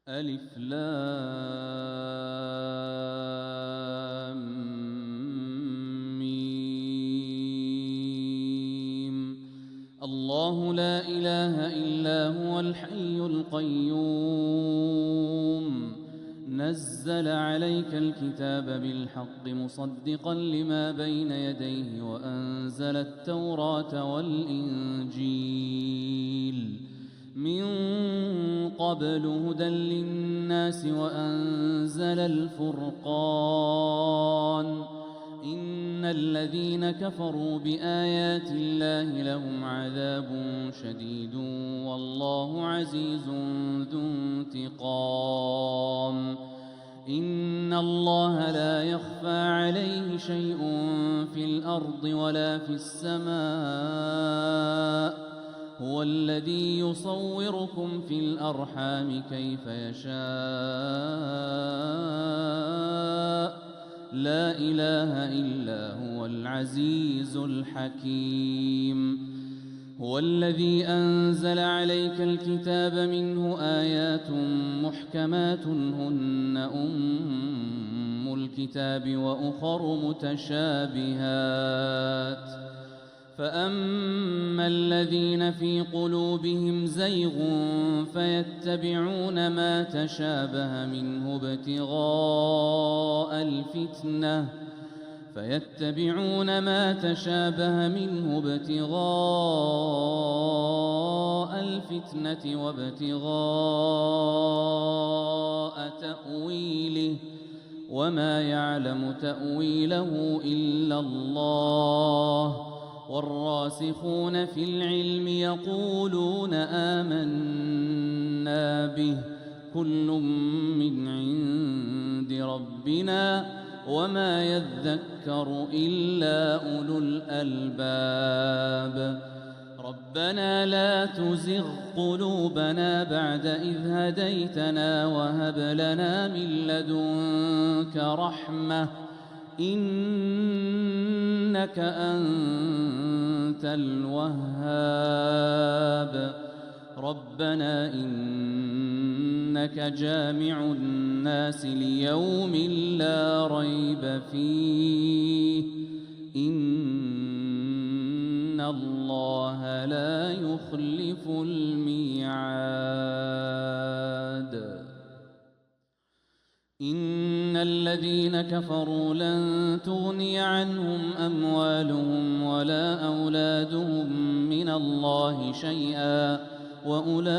ألف لام ميم. الله لا إله إلا هو الحي القيوم نزل عليك الكتاب بالحق مصدقا لما بين يديه وأنزل التوراة والإنجيل من قبل هدى للناس وأنزل الفرقان إن الذين كفروا بآيات الله لهم عذاب شديد والله عزيز ذو انتقام إن الله لا يخفى عليه شيء في الأرض ولا في السماء هو الذي يصوركم في الأرحام كيف يشاء لا إله إلا هو العزيز الحكيم هو الذي أنزل عليك الكتاب منه آيات محكمات هن أم الكتاب وأخر متشابهات فأما الذين في قلوبهم زيغ فيتبعون ما تشابه منه ابتغاء الفتنة وابتغاء تأويله وما يعلم تأويله إلا الله والراسخون في العلم يقولون آمنا به كل من عند ربنا وما يذكر إلا أولو الألباب ربنا لا تزغ قلوبنا بعد إذ هديتنا وهب لنا من لدنك رحمة إنك أنت الوهاب ربنا إنك جامع الناس ليوم لا ريب فيه إن الله لا يخلف الميعاد إن الذين كفروا لن تغني عنهم أموالهم ولا أولادهم من الله شيئا وأولئك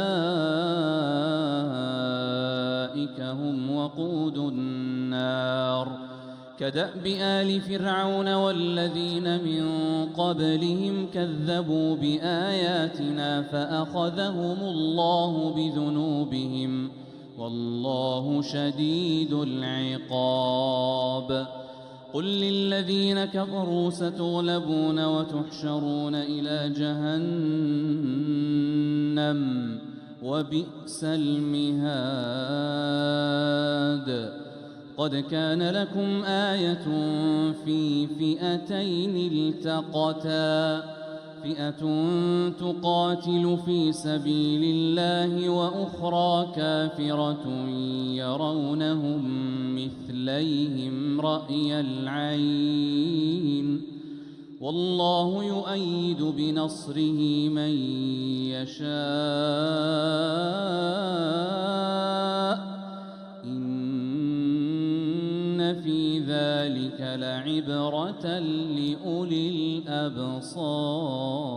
هم وقود النار كدأب آل فرعون والذين من قبلهم كذبوا بآياتنا فأخذهم الله بذنوبهم والله شديد العقاب قل للذين كفروا ستغلبون وتحشرون إلى جهنم وبئس المهاد قد كان لكم آية في فئتين التقتا فئة تقاتل في سبيل الله وأخرى كافرة يرونهم مثليهم رأي العين والله يؤيد بنصره من يشاء إن في ذلك لعبرة لأولي الأبصار